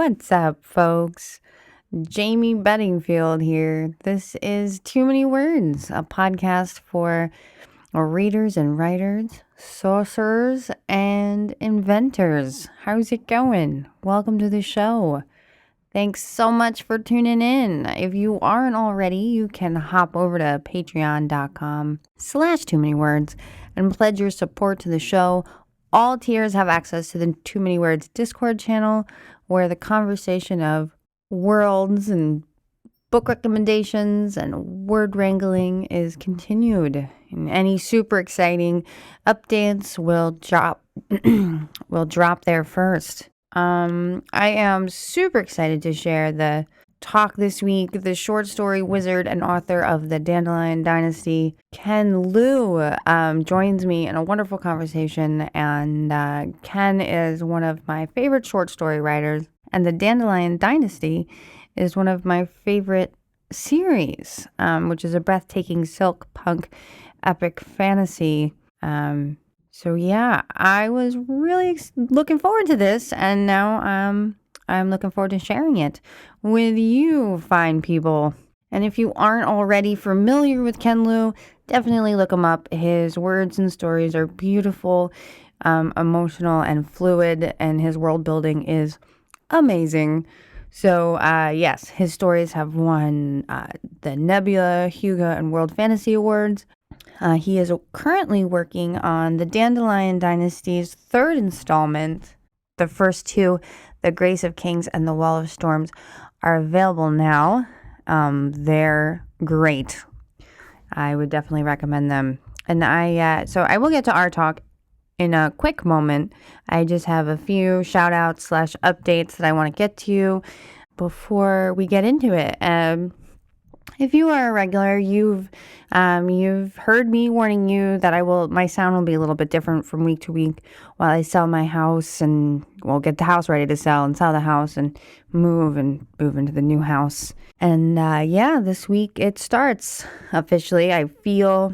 What's up, folks? Jayme Bedingfield here. This is Too Many Words, a podcast for readers and writers, sorcerers, and inventors. How's it going? Welcome to the show. Thanks so much for tuning in. If you aren't already, you can hop over to patreon.com/too-many-words and pledge your support to the show. All tiers have access to the Too Many Words Discord channel, where the conversation of worlds and book recommendations and word wrangling is continued. And any super exciting updates will drop there first. I am super excited to share the talk this week. The short story wizard and author of the Dandelion Dynasty, Ken Liu, joins me in a wonderful conversation. And Ken is one of my favorite short story writers, and the Dandelion Dynasty is one of my favorite series, which is a breathtaking silkpunk epic fantasy. So yeah, I was really looking forward to this, and now I'm looking forward to sharing it with you fine people. And if you aren't already familiar with Ken Liu, definitely look him up. His words and stories are beautiful, emotional, and fluid, and his world building is amazing. So yes, his stories have won the Nebula, Hugo, and World Fantasy Awards. He is currently working on the Dandelion Dynasty's third installment. The first two, The Grace of Kings and The Wall of Storms, are available now. They're great. I would definitely recommend them. And so I will get to our talk in a quick moment. I just have a few shout outs / updates that I want to get to you before we get into it. If you are a regular, you've heard me warning you that my sound will be a little bit different from week to week while I sell my house and get the house ready to sell and sell the house and move into the new house. And this week it starts officially. I feel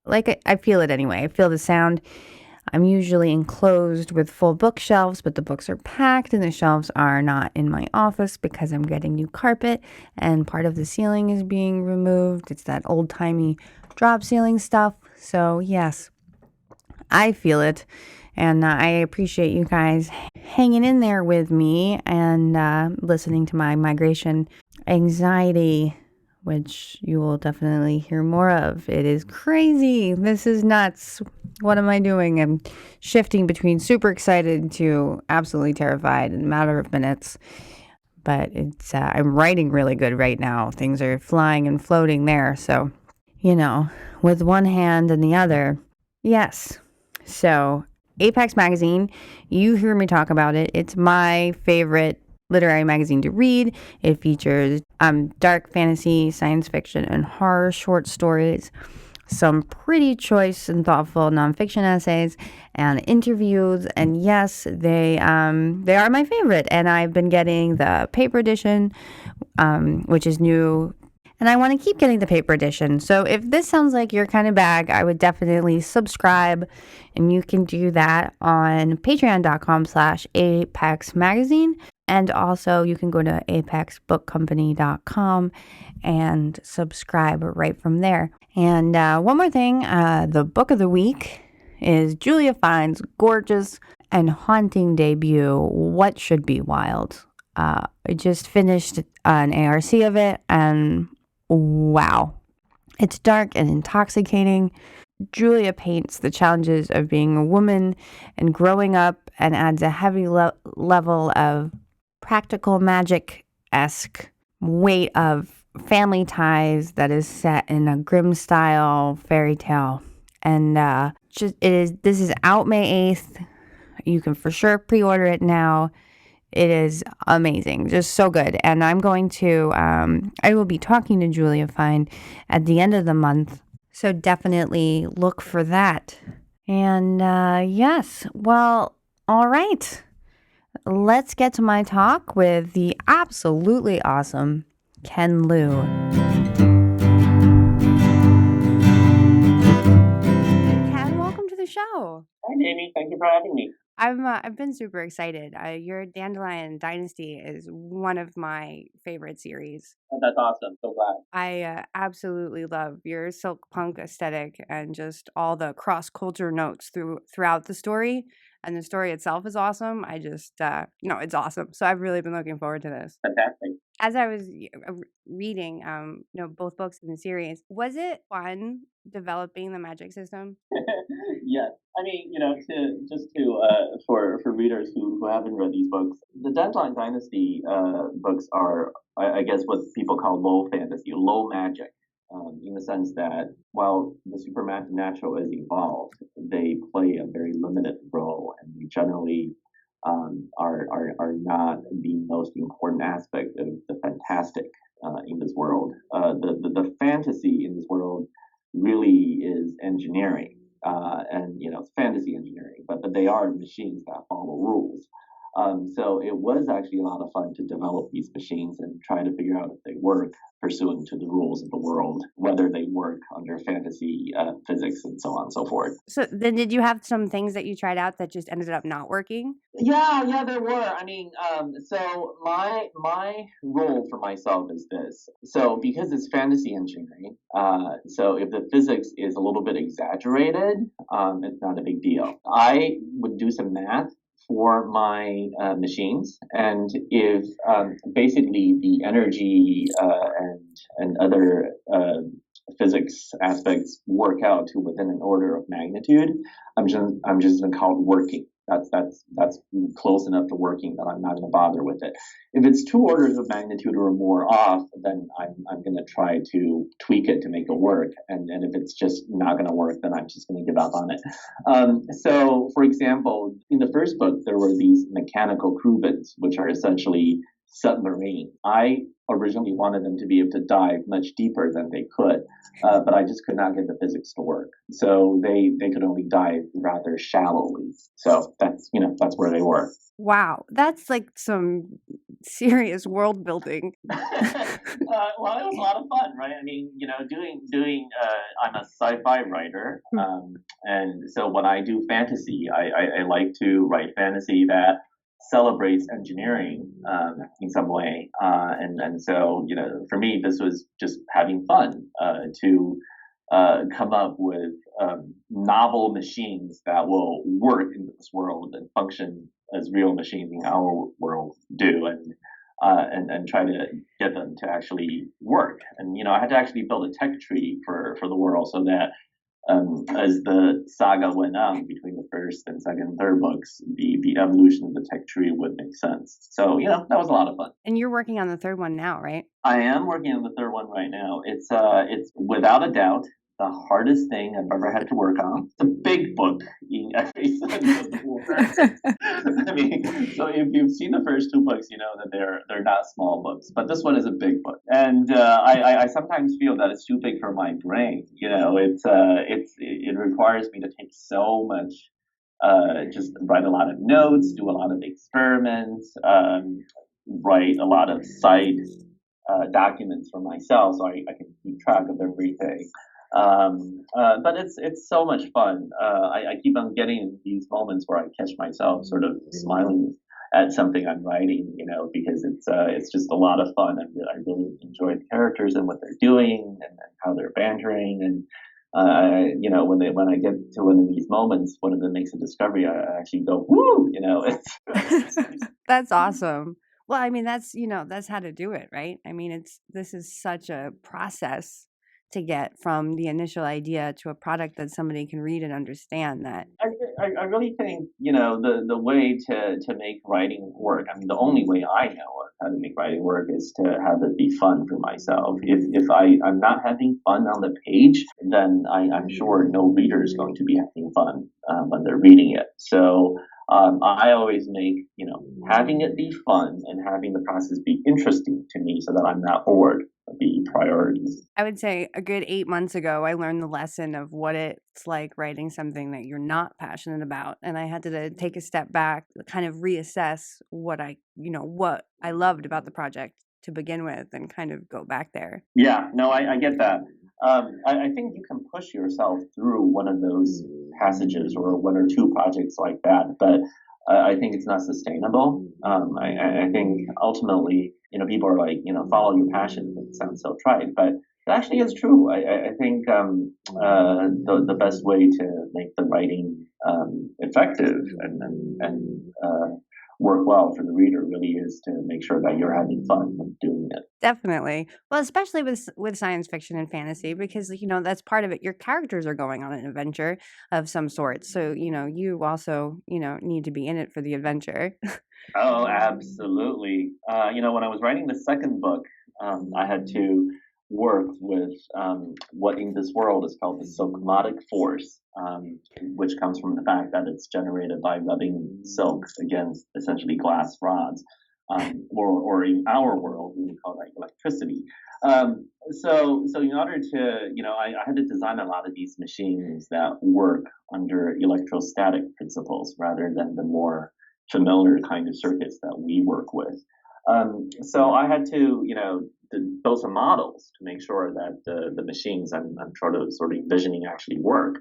it anyway. I feel the sound. I'm usually enclosed with full bookshelves, but the books are packed and the shelves are not in my office because I'm getting new carpet and part of the ceiling is being removed. It's that old-timey drop ceiling stuff. So yes, I feel it. And I appreciate you guys hanging in there with me and listening to my migration anxiety, which you will definitely hear more of. It is crazy. This is nuts. What am I doing? I'm shifting between super excited to absolutely terrified in a matter of minutes. But I'm writing really good right now. Things are flying and floating there. So, with one hand and the other. Yes. So, Apex Magazine, you hear me talk about it. It's my favorite literary magazine to read. It features dark fantasy, science fiction, and horror short stories, some pretty choice and thoughtful nonfiction essays, and interviews. And yes, they are my favorite. And I've been getting the paper edition, which is new. And I want to keep getting the paper edition. So if this sounds like your kind of bag, I would definitely subscribe. And you can do that on patreon.com/Apex Magazine. And also you can go to apexbookcompany.com and subscribe right from there. And one more thing, the book of the week is Julia Fine's gorgeous and haunting debut, What Should Be Wild. I just finished an ARC of it, and wow. It's dark and intoxicating. Julia paints the challenges of being a woman and growing up and adds a heavy level of practical magic-esque weight of family ties that is set in a grim style fairy tale. And this is out May 8th. You can for sure pre-order it now. It is amazing, just so good. And I'm going to I will be talking to Julia Fine at the end of the month, so definitely look for that. And yes, well, all right, let's get to my talk with the absolutely awesome Ken Liu. Ken, welcome to the show. Hi, Jayme. Thank you for having me. I've been super excited. Your Dandelion Dynasty is one of my favorite series. Oh, that's awesome. So glad. I absolutely love your silkpunk aesthetic and just all the cross culture notes throughout the story. And the story itself is awesome. I just, it's awesome. So I've really been looking forward to this. Fantastic. As I was reading, both books in the series, was it fun developing the magic system? Yes. I mean, for readers who haven't read these books, the Dandelion Dynasty books are, I guess, what people call low fantasy, low magic, in the sense that while the supernatural is evolved, they play a very limited role, and they generally are not the most important aspect of the fantastic in this world. The fantasy in this world really is engineering, and it's fantasy engineering, but they are machines that follow rules. So it was actually a lot of fun to develop these machines and try to figure out if they work pursuant to the rules of the world, whether they work under fantasy physics and so on and so forth. So then, did you have some things that you tried out that just ended up not working? Yeah, there were. I mean, so my role for myself is this. So because it's fantasy engineering, so if the physics is a little bit exaggerated, it's not a big deal. I would do some math for my machines, and if basically the energy and other physics aspects work out to within an order of magnitude, I'm just gonna call it working. That's close enough to working that I'm not going to bother with it. If it's 2 orders of magnitude or more off, then I'm going to try to tweak it to make it work. And if it's just not going to work, then I'm just going to give up on it. So, for example, in the first book, there were these mechanical crewbins, which are essentially submarine. I originally wanted them to be able to dive much deeper than they could, but I just could not get the physics to work. So they could only dive rather shallowly. So that's where they were. Wow, that's like some serious world building. Well, it was a lot of fun, right? I mean, doing. I'm a sci-fi writer, and so when I do fantasy, I like to write fantasy that celebrates engineering in some way, and so for me, this was just having fun to come up with novel machines that will work in this world and function as real machines in our world do, and try to get them to actually work. And I had to actually build a tech tree for the world so that as the saga went on between the first and second and third books, the evolution of the tech tree would make sense. So that was a lot of fun. And you're working on the third one now, right? I am working on the third one right now. It's without a doubt the hardest thing I've ever had to work on. It's a big book in every sense of the word. I mean, so if you've seen the first 2 books, you know that they're not small books, but this one is a big book, and I sometimes feel that it's too big for my brain. It requires me to take so much. Just write a lot of notes, do a lot of experiments, write a lot of side documents for myself, so I can keep track of everything. But it's so much fun. I keep on getting these moments where I catch myself sort of smiling at something I'm writing, because it's just a lot of fun. I really enjoy the characters and what they're doing and how they're bantering. And when I get to one of these moments, one of them makes a discovery, I actually go, woo! That's awesome. Well, I mean, that's how to do it, right? I mean, this is such a process to get from the initial idea to a product that somebody can read and understand. That I really think the way to make writing work. I mean, the only way I know of how to make writing work is to have it be fun for myself. If I'm not having fun on the page, then I'm sure no reader is going to be having fun when they're reading it. So I always make having it be fun and having the process be interesting to me, so that I'm not bored, be priorities. I would say a good 8 months ago, I learned the lesson of what it's like writing something that you're not passionate about. And I had to take a step back, kind of reassess what I loved about the project to begin with, and kind of go back there. Yeah, no, I get that. I think you can push yourself through one of those passages or 1 or 2 projects like that, but I think it's not sustainable. I think ultimately, people are like, follow your passion. It sounds so trite, but it actually is true. I think the best way to make the writing effective and work well for the reader really is to make sure that you're having fun with doing it. Definitely. Well, especially with science fiction and fantasy, because that's part of it. Your characters are going on an adventure of some sort, so you also need to be in it for the adventure. Oh, absolutely. When I was writing the second book, I had to work with what in this world is called the silkpunk force, which comes from the fact that it's generated by rubbing silk against essentially glass rods, or in our world, we would call that electricity. So in order to, I had to design a lot of these machines that work under electrostatic principles rather than the more familiar kind of circuits that we work with. So I had to, build some models to make sure that the machines I'm sort of envisioning actually work.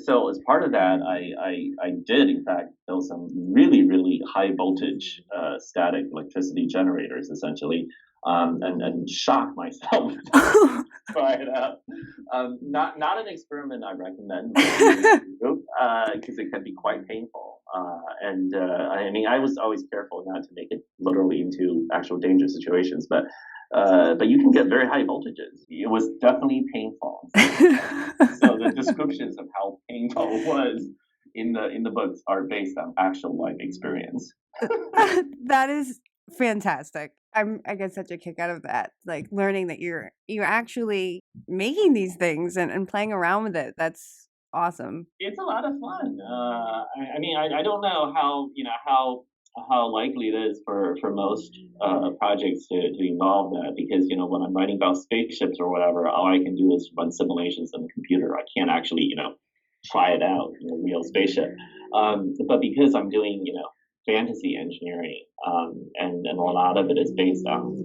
So as part of that, I did in fact build some really really high voltage static electricity generators essentially, and shock myself try it out. Not an experiment I recommend because it can be quite painful. And I mean, I was always careful not to make it literally into actual dangerous situations, but you can get very high voltages. It was definitely painful. So the descriptions of how painful it was in the books are based on actual life experience. That is fantastic. I get such a kick out of that. Like learning that you're actually making these things and playing around with it. That's awesome. It's a lot of fun. I mean, I don't know how likely it is for most projects to involve that because when I'm writing about spaceships or whatever, all I can do is run simulations on the computer. I can't actually try it out in a real spaceship. But because I'm doing fantasy engineering, and a lot of it is based on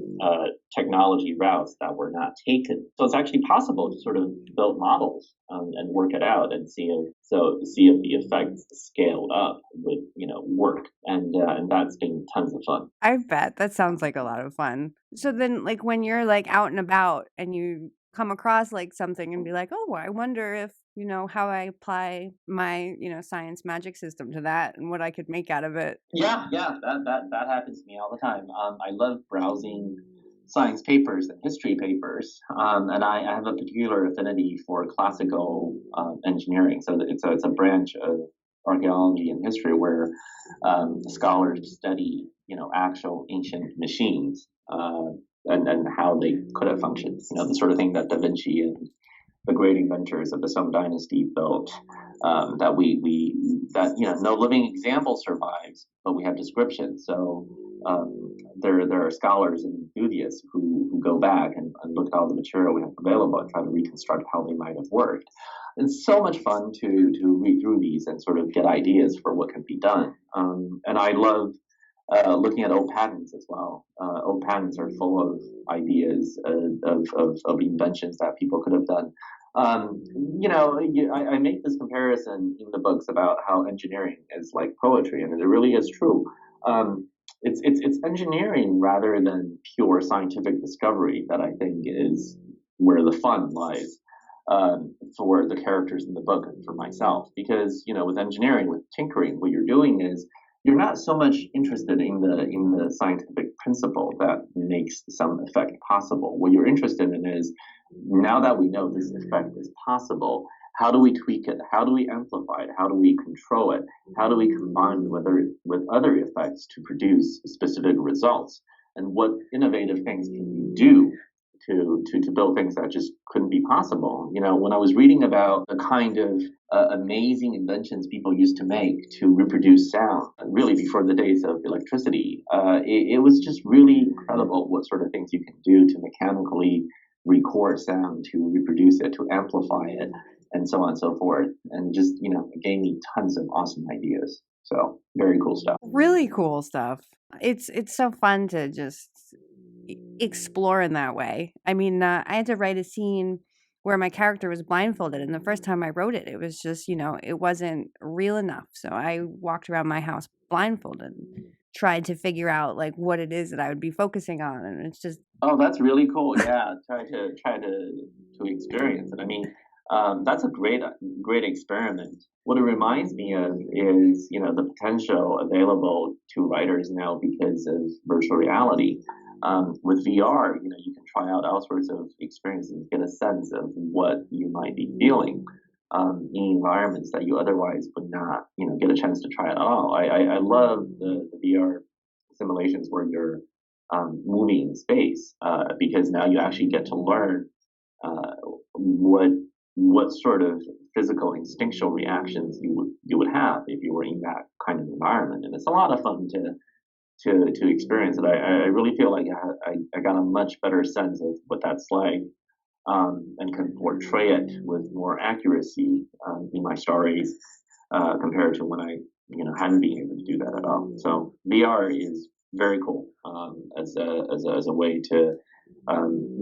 technology routes that were not taken. So it's actually possible to sort of build models and work it out and see if the effects scaled up would work, and that's been tons of fun. I bet that sounds like a lot of fun. So then, like when you're like out and about and you come across like something and be like, oh, I wonder if how I apply my science magic system to that and what I could make out of it. Yeah, that happens to me all the time. I love browsing science papers and history papers, and I have a particular affinity for classical engineering. So it's a branch of archaeology and history where scholars study actual ancient machines, and how they could have functioned. The sort of thing that Da Vinci and the great inventors of the Song Dynasty built, that that no living example survives, but we have descriptions. So there are scholars and enthusiasts who go back and look at all the material we have available and try to reconstruct how they might have worked. It's so much fun to read through these and sort of get ideas for what can be done. And I love looking at old patents as well. Old patents are full of ideas of inventions that people could have done. I make this comparison in the books about how engineering is like poetry, and it really is true. It's engineering rather than pure scientific discovery that I think is where the fun lies, for the characters in the book and for myself. Because with engineering, with tinkering, what you're doing is you're not so much interested in the scientific principle that makes some effect possible. What you're interested in is, now that we know this effect is possible, how do we tweak it? How do we amplify it? How do we control it? How do we combine with other effects to produce specific results? And what innovative things can you do to build things that just couldn't be possible? When I was reading about the kind of amazing inventions people used to make to reproduce sound, really before the days of electricity, it was just really incredible what sort of things you can do to mechanically record sound, to reproduce it, to amplify it, and so on and so forth. And just, it gave me tons of awesome ideas. So very cool stuff. Really cool stuff. It's so fun to just explore in that way. I mean, I had to write a scene where my character was blindfolded. And the first time I wrote it, it was just, it wasn't real enough. So I walked around my house blindfolded and tried to figure out like what it is that I would be focusing on. And it's just, Oh, that's really cool. Yeah, try to experience it. I mean, that's a great experiment. What it reminds me of is, the potential available to writers now because of virtual reality. With VR, you can try out all sorts of experiences, get a sense of what you might be feeling in environments that you otherwise would not, get a chance to try at all. I love the VR simulations where you're moving in space because now you actually get to learn uh, what sort of physical instinctual reactions you would have if you were in that kind of environment, and it's a lot of fun to experience it. I really feel like I got a much better sense of what that's like, and can portray it with more accuracy in my stories compared to when I hadn't been able to do that at all. So VR is very cool as a way to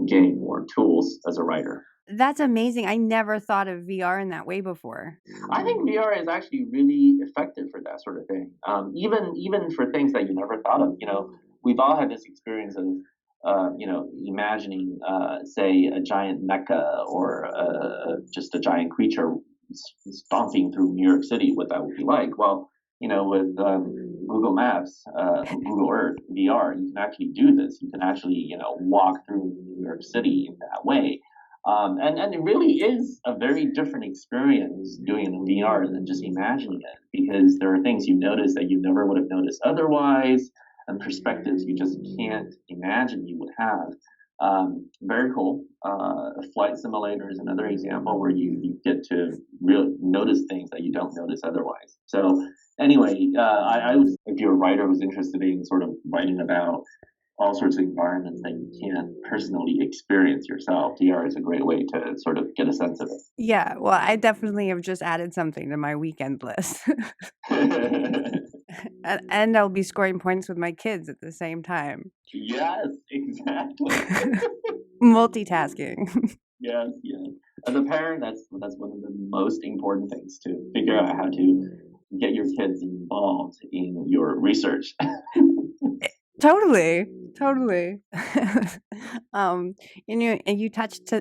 gain more tools as a writer. that's amazing. I never thought of VR in that way before. I think VR is actually really effective for that sort of thing. Even for things that you never thought of. We've all had this experience of imagining, say, a giant mecha or just a giant creature stomping through New York City, what that would be like. Well, with Google Maps, Google Earth, VR, you can actually do this. You can actually, walk through New York City in that way. And it really is a very different experience doing it in VR than just imagining it, because there are things you notice that you never would have noticed otherwise, and perspectives you just can't imagine you would have. Very cool. Flight Simulator is another example where you get to really notice things that you don't notice otherwise. So anyway, I would, if you're a writer who's interested in sort of writing about all sorts of environments that you can't personally experience yourself, VR is a great way to sort of get a sense of Yeah, well, I definitely have just added something to my weekend list. it. And I'll be scoring points with my kids at the same time. Yes, exactly. Multitasking. Yes, yes. As a parent, that's one of the most important things, to figure out how to get your kids involved in your research. Totally, totally. And you touched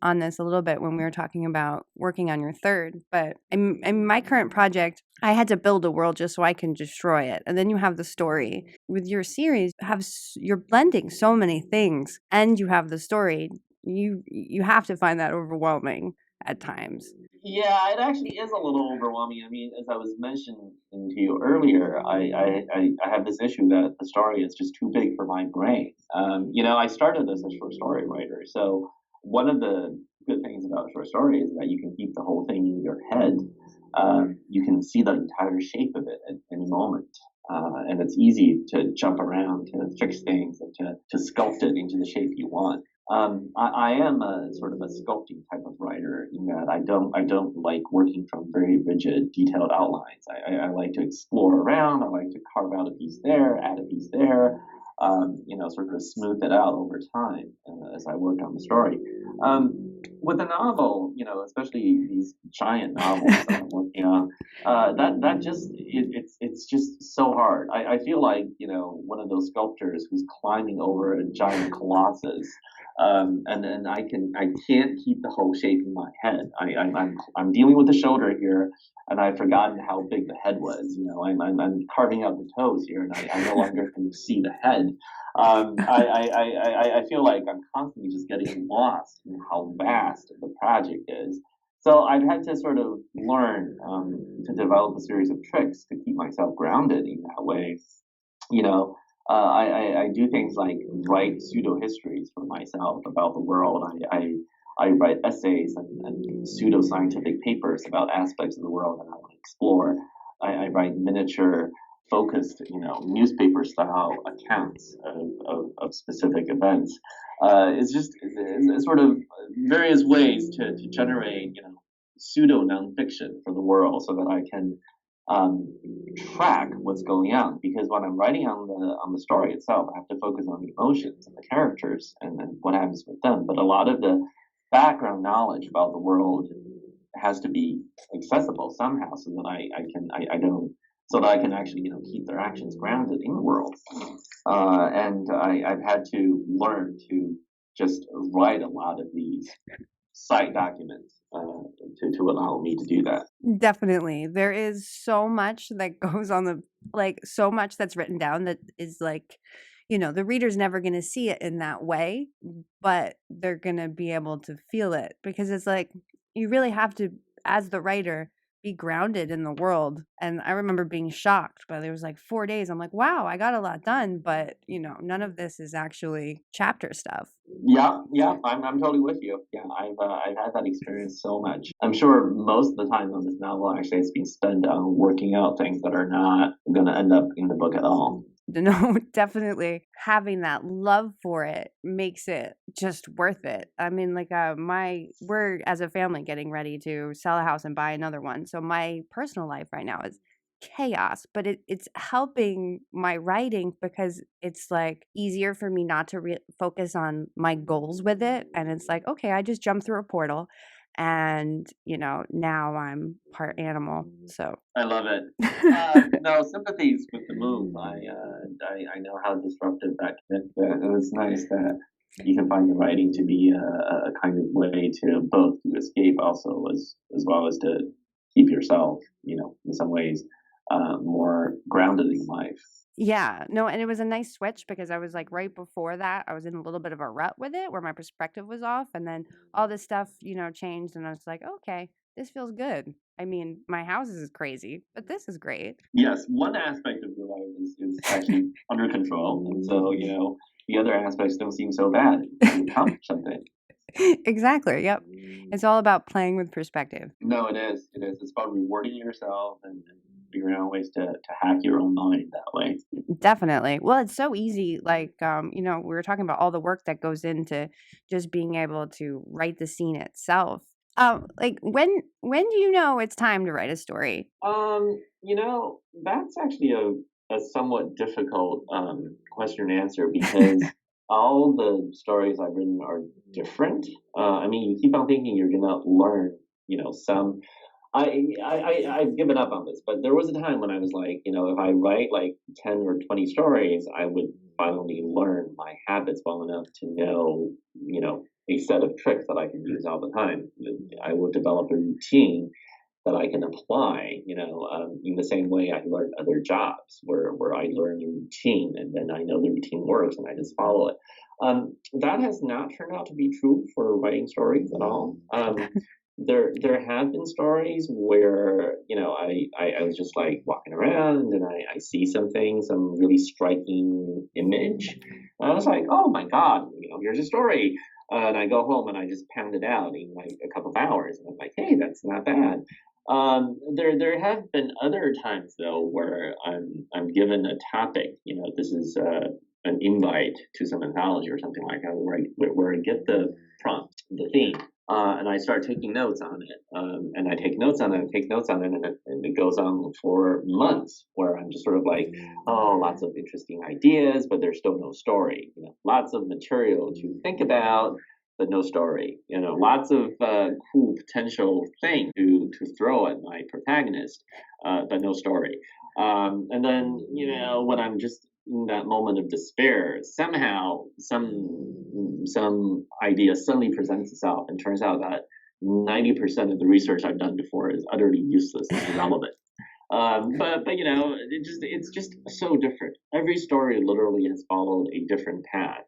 on this a little bit when we were talking about working on your third, but in my current project, I had to build a world just so I can destroy it, and then you have the story. With your series, you're blending so many things, and you have the story. You have to find that overwhelming at times. Yeah, it actually is a little overwhelming. I mean, as I was mentioning to you earlier, I have this issue that the story is just too big for my brain. I started as a short story writer, so one of the good things about short story is that you can keep the whole thing in your head. You can see the entire shape of it at any moment. And it's easy to jump around, to fix things, and to sculpt it into the shape you want. I am a sort of a sculpting type of writer in that I don't like working from very rigid, detailed outlines. I like to explore around. I like to carve out a piece there, add a piece there, sort of smooth it out over time as I work on the story. With a novel, especially these giant novels that I'm working on, that just it's just so hard. I feel like one of those sculptors who's climbing over a giant colossus, and I can't keep the whole shape in my head. I'm dealing with the shoulder here, and I've forgotten how big the head was. I'm carving out the toes here, and I no longer can see the head. I feel like I'm constantly just getting lost in how vast the project is. So I've had to sort of learn to develop a series of tricks to keep myself grounded in that way. I do things like write pseudo histories for myself about the world. I write essays and pseudo scientific papers about aspects of the world that I want to explore. I write miniature focused, newspaper style accounts of specific events. It's sort of various ways to generate, pseudo nonfiction for the world so that I can um, track what's going on. Because when I'm writing on the story itself, I have to focus on the emotions and the characters and what happens with them. But a lot of the background knowledge about the world has to be accessible somehow, so that I don't so that I can actually keep their actions grounded in the world. And I've had to learn to just write a lot of these site documents to allow me to do that. Definitely. There is so much that goes on so much that's written down that is the reader's never going to see it in that way, but they're going to be able to feel it because it's like you really have to, as the writer, be grounded in the world. And I remember being shocked, but there was 4 days. I'm like, wow, I got a lot done, but none of this is actually chapter stuff. Yeah, I'm totally with you. Yeah, I've had that experience so much. I'm sure most of the time on this novel actually has been spent on working out things that are not going to end up in the book at all. No, definitely having that love for it makes it just worth it. I mean, we're as a family getting ready to sell a house and buy another one. So my personal life right now is chaos, but it's helping my writing because it's easier for me not to focus on my goals with it. And it's like, okay, I just jumped through a portal and now I'm part animal. So I love it. No, sympathies with the move. I know how disruptive that can be, and it's nice that you can find your writing to be a kind of way to both to escape, also as well as to keep yourself, in some ways, more grounded in life. Yeah, no, and it was a nice switch because I was right before that, I was in a little bit of a rut with it where my perspective was off. And then all this stuff, changed. And I was like, okay, this feels good. I mean, my house is crazy, but this is great. Yes, one aspect of your life is actually under control, and so the other aspects don't seem so bad. You accomplish something. Exactly. Yep. It's all about playing with perspective. No, it is. It is. It's about rewarding yourself and figuring out ways to hack your own mind that way. Definitely. Well, it's so easy. We were talking about all the work that goes into just being able to write the scene itself. When do you know it's time to write a story? That's actually a somewhat difficult question to answer because all the stories I've written are different. I mean, you keep on thinking you're gonna learn, some. I've given up on this, but there was a time when I was like, if I write like 10 or 20 stories, I would finally learn my habits well enough to know, a set of tricks that I can use all the time. I will develop a routine that I can apply, in the same way I learned other jobs where I learn a routine and then I know the routine works and I just follow it. That has not turned out to be true for writing stories at all. There have been stories where I was just like walking around and I see something, some really striking image, and I was like, oh my god, here's a story. And I go home and I just pound it out in like a couple of hours, and I'm like, hey, that's not bad. There have been other times though where I'm given a topic. This is an invite to some anthology or something like that, where I get the prompt, the theme, and I start taking notes on it. And I take notes on it, and take notes on it, and it goes on for months, where I'm just sort of like, oh, lots of interesting ideas, but there's still no story. Lots of material to think about, but no story. Lots of cool potential things to throw at my protagonist, but no story. And then when I'm just in that moment of despair, somehow some idea suddenly presents itself, and turns out that 90% of the research I've done before is utterly useless and irrelevant. But it's just so different. Every story literally has followed a different path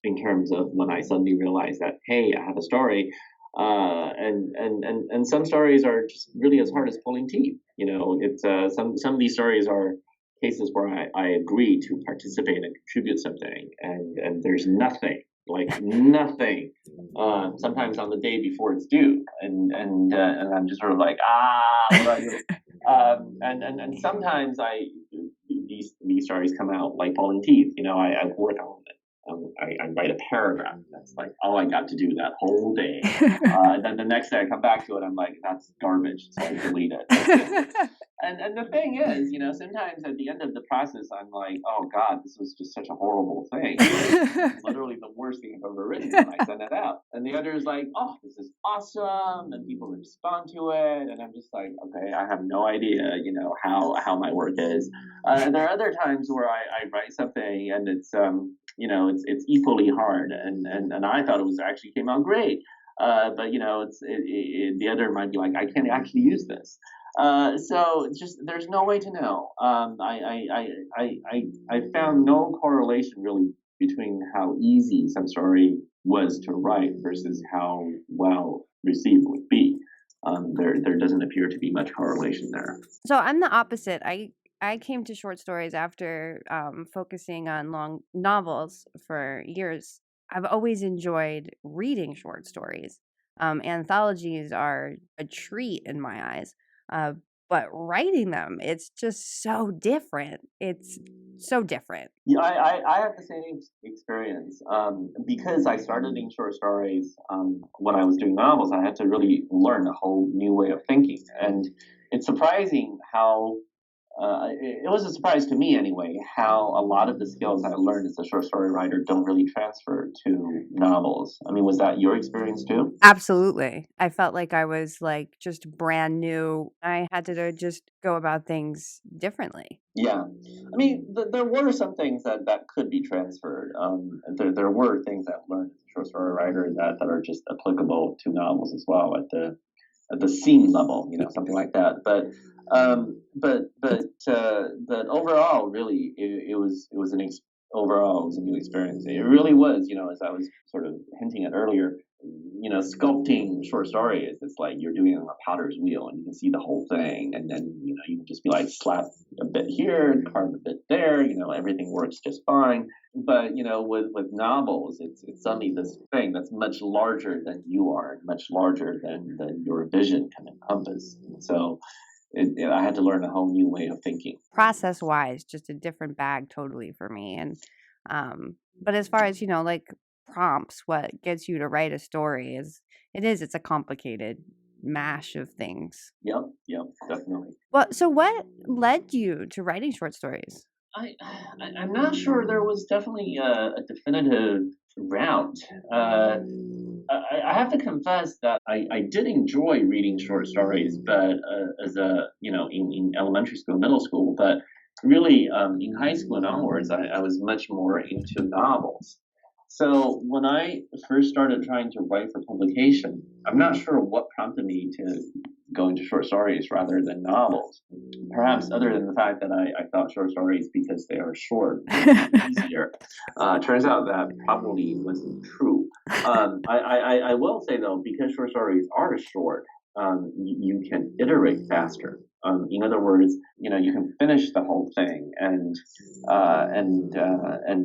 in terms of when I suddenly realized that, hey, I have a story. And some stories are just really as hard as pulling teeth. It's some of these stories are cases where I agree to participate and contribute something, and there's nothing, like nothing, sometimes on the day before it's due, and I'm just sort of like, what do I do? And sometimes these stories come out like pulling teeth. I work on it. I write a paragraph. That's like all I got to do that whole day. And then the next day I come back to it. I'm like, that's garbage. So I delete it. And the thing is, sometimes at the end of the process, I'm like, oh God, this was just such a horrible thing. It's literally the worst thing I've ever written when I send it out. And the other is like, oh, this is awesome, and people respond to it, and I'm just like, okay, I have no idea, how my work is. And there are other times where I write something and it's equally hard, and I thought it was actually came out great. But the other might be like, I can't actually use this. So just there's no way to know. I found no correlation really between how easy some story was to write versus how well received would be. There doesn't appear to be much correlation there. So I'm the opposite. I came to short stories after focusing on long novels for years. I've always enjoyed reading short stories. Anthologies are a treat in my eyes. Uh, but writing them, it's just so different. It's so different. Yeah, I had the same experience. Because I started in short stories when I was doing novels, I had to really learn a whole new way of thinking. And it's surprising how it was a surprise to me anyway, how a lot of the skills I learned as a short story writer don't really transfer to novels. I mean, was that your experience too? Absolutely. I felt like I was like just brand new. I had to just go about things differently. Yeah, I mean, there were some things that could be transferred. There were things I learned as a short story writer that are just applicable to novels as well at the scene level, something like that. But overall, really, overall it was a new experience. It really was, as I was sort of hinting at earlier. Sculpting short stories, it's like you're doing it on a potter's wheel, and you can see the whole thing, and then you can just be like slap a bit here, carve a bit there. Everything works just fine. But with novels, it's suddenly this thing that's much larger than you are, and much larger than your vision can encompass. So I had to learn a whole new way of thinking. Process wise, just a different bag totally for me. And but as far as, like prompts, what gets you to write a story it's a complicated mash of things. Yep, definitely. Well, so what led you to writing short stories? I'm not sure there was definitely a definitive route. I have to confess that I did enjoy reading short stories, but as in elementary school, middle school, but really in high school and onwards, I was much more into novels. So when I first started trying to write for publication, I'm not sure what prompted me to go into short stories rather than novels. Perhaps other than the fact that I thought short stories, because they are short, easier. Turns out that probably wasn't true. I will say though, because short stories are short, you can iterate faster. In other words, you can finish the whole thing, and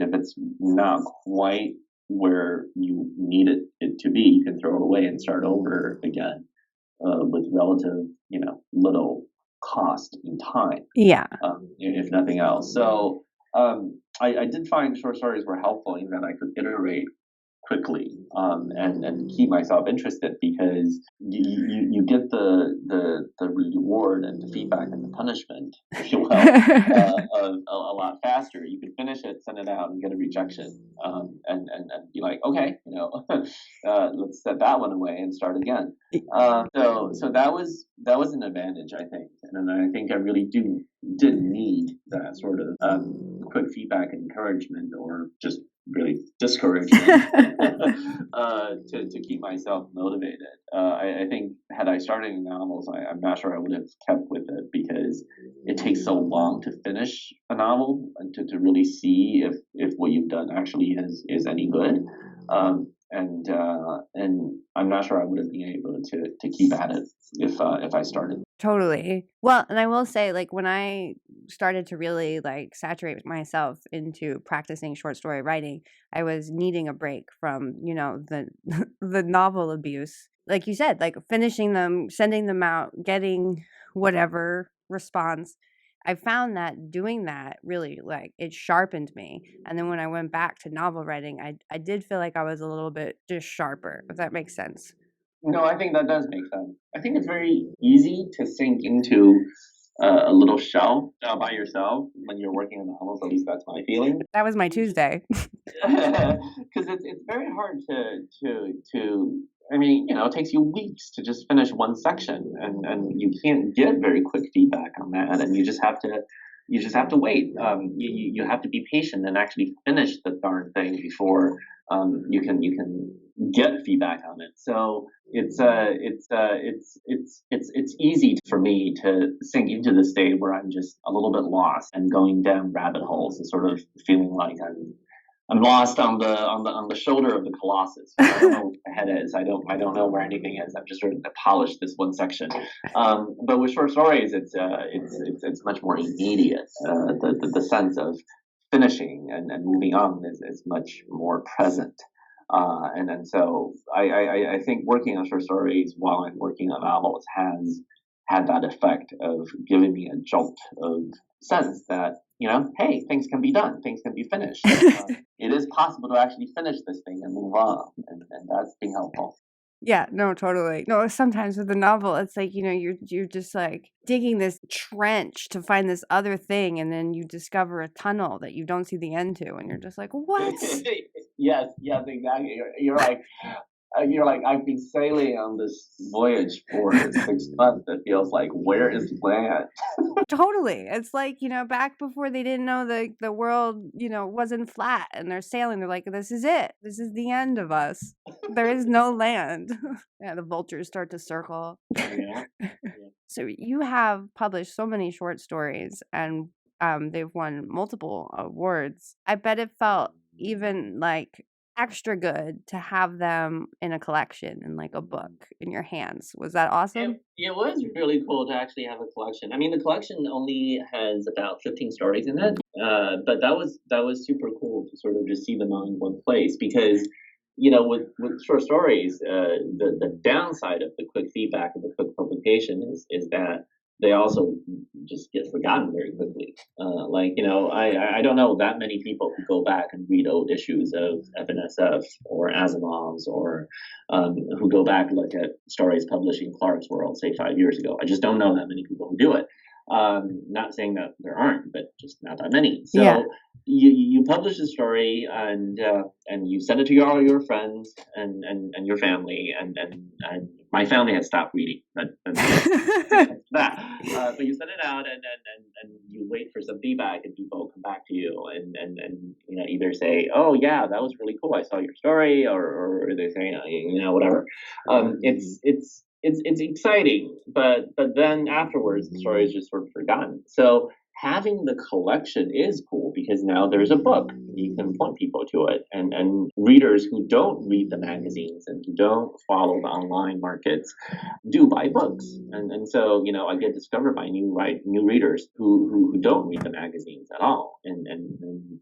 if it's not quite where you need it to be, you can throw it away and start over again with relative, little cost in time. Yeah. If nothing else. So I did find short stories were helpful in that I could iterate quickly and keep myself interested, because you get the reward and the feedback and the punishment, if you will, of a lot faster. You can finish it, send it out, and get a rejection, and be like, okay, let's set that one away and start again. So that was an advantage, I think, and I think I really did need that sort of quick feedback and encouragement, or just really discouragement, to keep myself motivated. I think had I started in novels, I'm not sure I would have kept with it, because it takes so long to finish a novel and to really see if what you've done actually is any good. And I'm not sure I would have been able to keep at it if I started. Totally. Well, and I will say, like, when I started to really like saturate myself into practicing short story writing, I was needing a break from, the the novel abuse. Like you said, like finishing them, sending them out, getting whatever response. I found that doing that really like it sharpened me. And then when I went back to novel writing, I did feel like I was a little bit just sharper, if that makes sense. No, I think that does make sense. I think it's very easy to sink into a little shell by yourself when you're working on novels. At least that's my feeling. That was my Tuesday. Because it's very hard to I mean, it takes you weeks to just finish one section, and you can't get very quick feedback on that, and you just have to wait. You have to be patient and actually finish the darn thing before you can get feedback on it. So it's easy for me to sink into the state where I'm just a little bit lost and going down rabbit holes and sort of feeling like I'm lost on the shoulder of the Colossus. I don't know where the head is. I don't know where anything is. I'm just sort of to polish this one section. But with short stories, it's much more immediate. The sense of finishing and moving on is much more present. And so I think working on short stories while I'm working on novels has had that effect of giving me a jolt of sense that, hey, things can be done, things can be finished. It is possible to actually finish this thing and move on, and that's been helpful. Yeah, no, totally. No, sometimes with the novel, it's like, you're just like digging this trench to find this other thing, and then you discover a tunnel that you don't see the end to, and you're just like, what? Yes, exactly. You're like, I've been sailing on this voyage for 6 months. It feels like, where is land? Totally. It's like, back before they didn't know the world, wasn't flat, and they're sailing. They're like, this is it. This is the end of us. There is no land. Yeah, the vultures start to circle. Yeah. So you have published so many short stories, and they've won multiple awards. I bet it felt even like extra good to have them in a collection in like a book in your hands. Was that awesome? It was really cool to actually have a collection. I mean, the collection only has about 15 stories in it, but that was super cool to sort of just see them all in one place because, with short stories, the downside of the quick feedback and the quick publication is that they also just get forgotten very quickly. I don't know that many people who go back and read old issues of FNSF or Asimov's or who go back and look at stories published in Clark's World, say 5 years ago. I just don't know that many people who do it. Not saying that there aren't, but just not that many. So Yeah. you publish a story and you send it to all your friends and your family and my family had stopped reading. But you send it out and you wait for some feedback and people come back to you and either say, oh yeah, that was really cool, I saw your story, or they say, whatever. It's exciting, but then afterwards the story is just sort of forgotten. So having the collection is cool because now there's a book. You can point people to it, and readers who don't read the magazines and who don't follow the online markets do buy books, and so I get discovered by new readers who don't read the magazines at all, and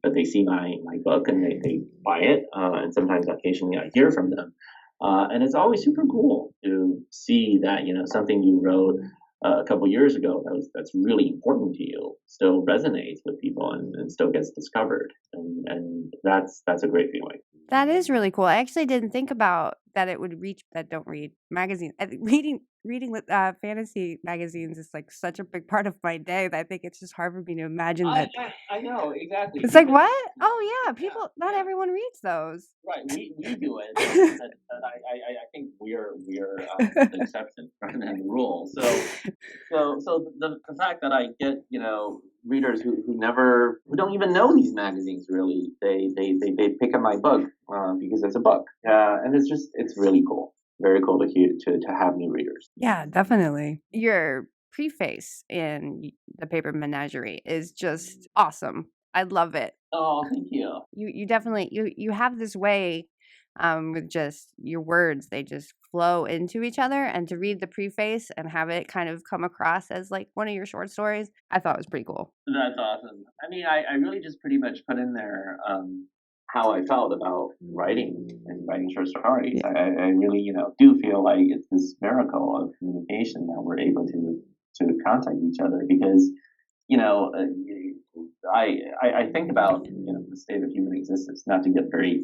but they see my book and they buy it, and sometimes occasionally I hear from them. And it's always super cool to see that something you wrote a couple years ago that's really important to you still resonates with people and still gets discovered, and that's a great feeling. That is really cool. I actually didn't think about that it would reach that don't read magazines. I think reading fantasy magazines is like such a big part of my day that I think it's just hard for me to imagine that. I know exactly. It's like, what? Oh yeah, people. Not everyone reads those. Right, we do it. I think we're the exception rather than the rule. So the fact that I get readers who don't even know these magazines really, they pick up my book because it's a book, and it's really cool. Very cool to have new readers. Yeah, definitely. Your preface in the paper Menagerie is just awesome. I love it. Oh, thank you. You definitely you have this way with just your words, they just flow into each other, and to read the preface and have it kind of come across as like one of your short stories, I thought was pretty cool. That's awesome. I mean, I really just pretty much put in there how I felt about writing short stories. Yeah. I really, do feel like it's this miracle of communication that we're able to contact each other because, I think about the state of human existence. Not to get very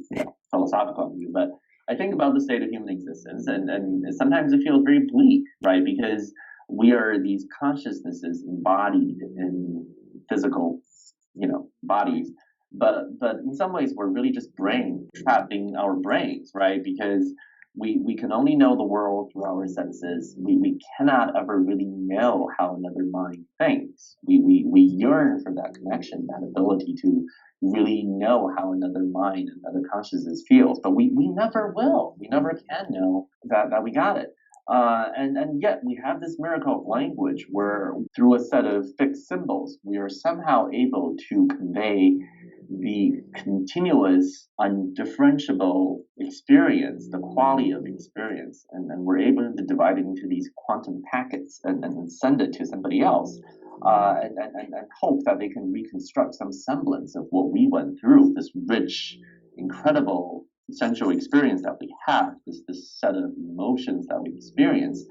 philosophical on you, but I think about the state of human existence, and sometimes it feels very bleak, right? Because we are these consciousnesses embodied in physical, bodies. But in some ways, we're really just brain trapping our brains, right? Because we can only know the world through our senses. We cannot ever really know how another mind thinks. We yearn for that connection, that ability to really know how another mind, another consciousness feels. But we never will. We never can know that we got it. And yet we have this miracle of language where through a set of fixed symbols, we are somehow able to convey the continuous, undifferentiable experience, the quality of experience, and we're able to divide it into these quantum packets and send it to somebody else, and hope that they can reconstruct some semblance of what we went through, this rich, incredible essential experience that we have, this set of emotions that we experience,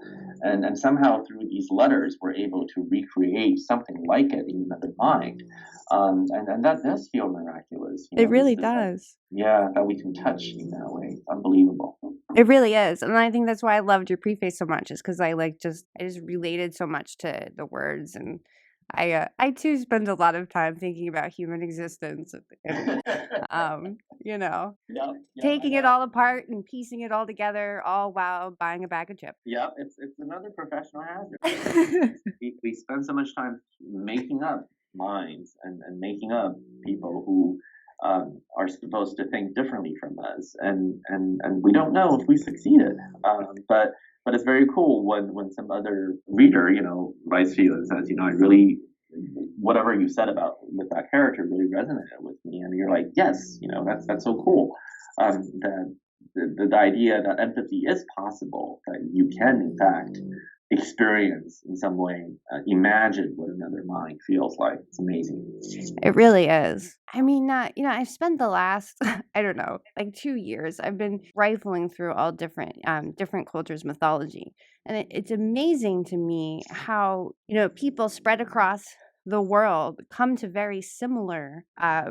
and somehow through these letters we're able to recreate something like it in another mind, and that does feel miraculous. It really does. That we can touch in that way. It's unbelievable. It really is, and I think that's why I loved your preface so much, is because I just related so much to the words, and I too spend a lot of time thinking about human existence, and taking it all apart and piecing it all together, all while buying a bag of chips. Yeah, it's another professional hazard. we spend so much time making up minds and making up people who are supposed to think differently from us, and we don't know if we succeeded. But it's very cool when some other reader, writes to you and says, I really, whatever you said about with that character really resonated with me, and you're like, yes, that's so cool. That the idea that empathy is possible, that you can in fact experience in some way, imagine what another mind feels like. It's amazing. It really is. I mean, I've spent the last, I don't know, like 2 years, I've been rifling through all different cultures' mythology. And it's amazing to me how, people spread across the world come to very similar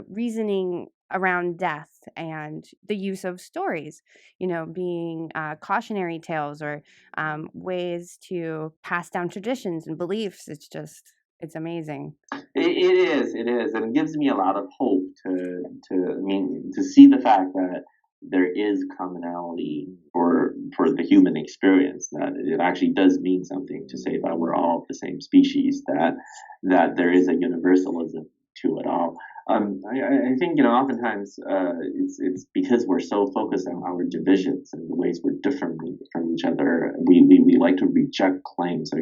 reasoning around death and the use of stories, being cautionary tales or ways to pass down traditions and beliefs. It's amazing. It is, and it gives me a lot of hope to see the fact that there is commonality for the human experience, that it actually does mean something to say that we're all the same species, that there is a universalism to it all. I think oftentimes it's because we're so focused on our divisions and the ways we're different from each other. We like to reject claims of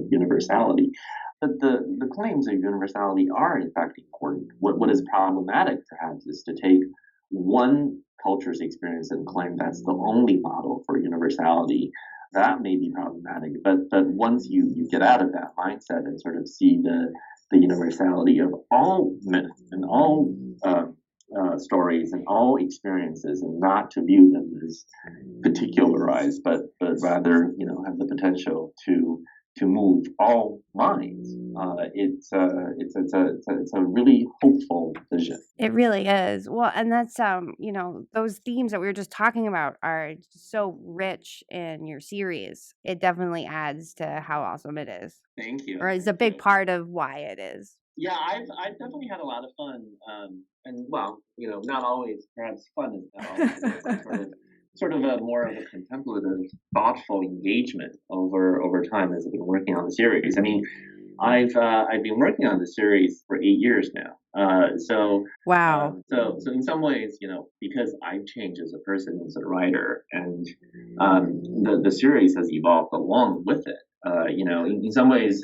universality. But the claims of universality are in fact important. What is problematic perhaps is to take one culture's experience and claim that's the only model for universality. That may be problematic, but once you get out of that mindset and sort of see the universality of all myth and all stories and all experiences, and not to view them as particularized, but rather have the potential to move all minds. It's a really hopeful vision. It really is. Well, and that's those themes that we were just talking about are so rich in your series. It definitely adds to how awesome it is. Thank you. Or is a big part of why it is. Yeah, I've definitely had a lot of fun. And well, not always perhaps fun is not always sort of a more of a contemplative, thoughtful engagement over time as I've been working on the series. I mean, I've been working on the series for 8 years now. So wow. So in some ways, because I've changed as a person, as a writer, and the series has evolved along with it. In some ways,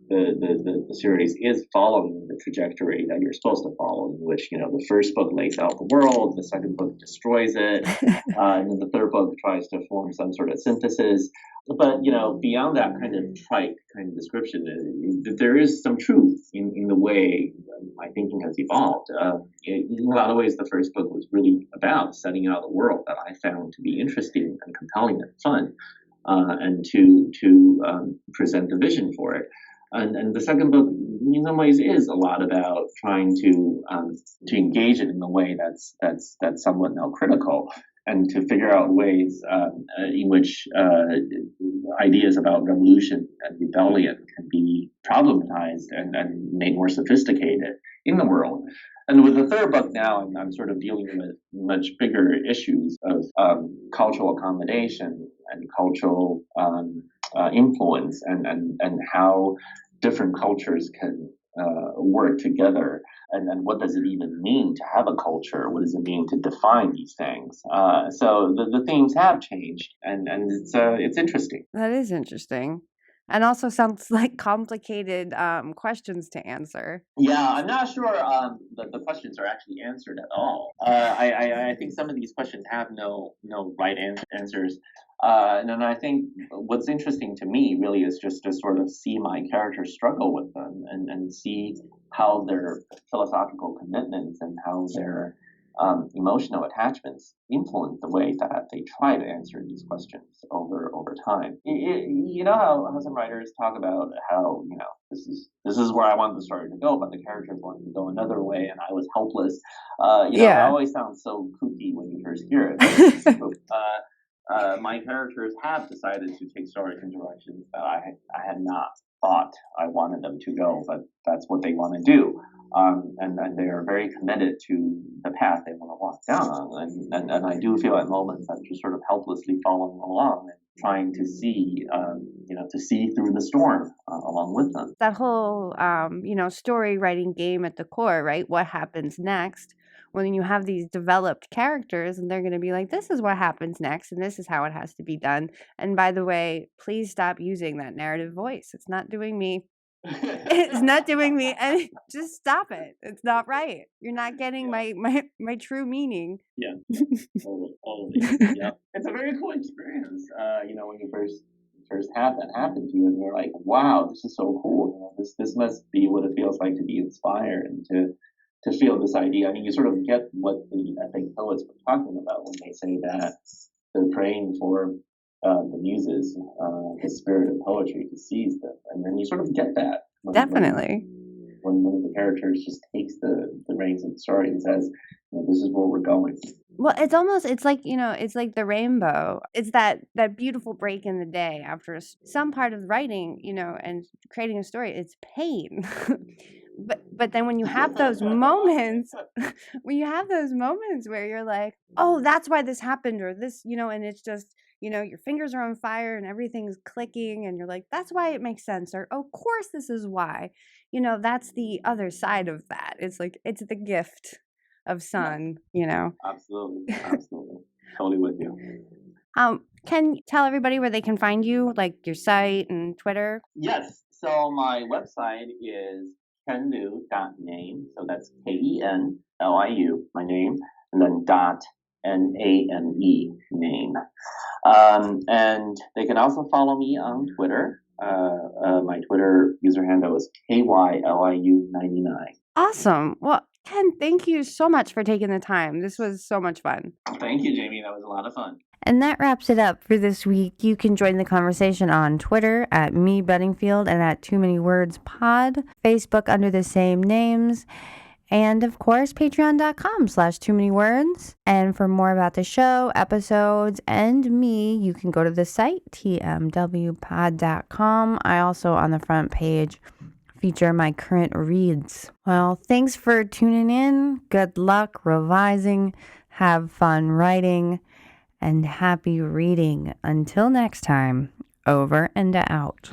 the series is following the trajectory that you're supposed to follow, in which the first book lays out the world, the second book destroys it, and then the third book tries to form some sort of synthesis. But beyond that kind of trite kind of description, there is some truth in the way my thinking has evolved. In a lot of ways, the first book was really about setting out a world that I found to be interesting and compelling and fun, and to present the vision for it. And the second book, in some ways, is a lot about trying to engage it in a way that's somewhat now critical, and to figure out ways in which ideas about revolution and rebellion can be problematized and made more sophisticated in the world. And with the third book now, I'm sort of dealing with much bigger issues of cultural accommodation and cultural influence and how different cultures can work together. And what does it even mean to have a culture? What does it mean to define these things? So the themes have changed, and it's interesting. That is interesting. And also sounds like complicated questions to answer. Yeah, I'm not sure that the questions are actually answered at all. I think some of these questions have no right answers. And then I think what's interesting to me really is just to sort of see my characters struggle with them and see how their philosophical commitments and how their emotional attachments influence the way that they try to answer these questions over time. You know how some writers talk about how this is where I want the story to go, but the characters wanted to go another way, and I was helpless. It always sounds so kooky when you first hear it. My characters have decided to take stories in directions that I had not thought I wanted them to go, but that's what they want to do. And they are very committed to the path they want to walk down. And I do feel at moments I'm just sort of helplessly following along and trying to see, to see through the storm along with them. That whole, story writing game at the core, right? What happens next? When you have these developed characters and they're going to be like, this is what happens next and this is how it has to be done. And by the way, please stop using that narrative voice. It's not doing me. It's not doing me. And just stop it. It's not right. You're not getting my true meaning. Yeah, totally. Yeah, it's a very cool experience. When you first have that happen to you, and you're like, wow, this is so cool. This must be what it feels like to be inspired and to feel this idea. I mean, you sort of get what the epic poets were talking about when they say that they're praying for the muses, the spirit of poetry to seize them, and then you sort of get that. Definitely. When one of the characters just takes the reins of the story and says, this is where we're going. Well, it's like the rainbow. It's that beautiful break in the day after some part of writing, and creating a story. It's pain. But then when you have those moments, where you're like, oh, that's why this happened, or this, and it's just, your fingers are on fire and everything's clicking and you're like, that's why it makes sense. Or, oh, of course, this is why, that's the other side of that. It's like, it's the gift of sun, Absolutely. Totally with you. Can you tell everybody where they can find you, like your site and Twitter? Yes. So my website is kenliu.name. So that's KENLIU, my name, and then .NAME, name. And they can also follow me on Twitter. My Twitter user handle is KYLIU99. Awesome. Well, Ken, thank you so much for taking the time. This was so much fun. Thank you, Jayme. That was a lot of fun. And that wraps it up for this week. You can join the conversation on Twitter at @meBedingfield and at Too Many Words Pod, Facebook under the same names, and of course, patreon.com/too-many-words. And for more about the show, episodes, and me, you can go to the site, tmwpod.com. I also, on the front page, feature my current reads. Well, thanks for tuning in. Good luck revising. Have fun writing. And happy reading. Until next time, over and out.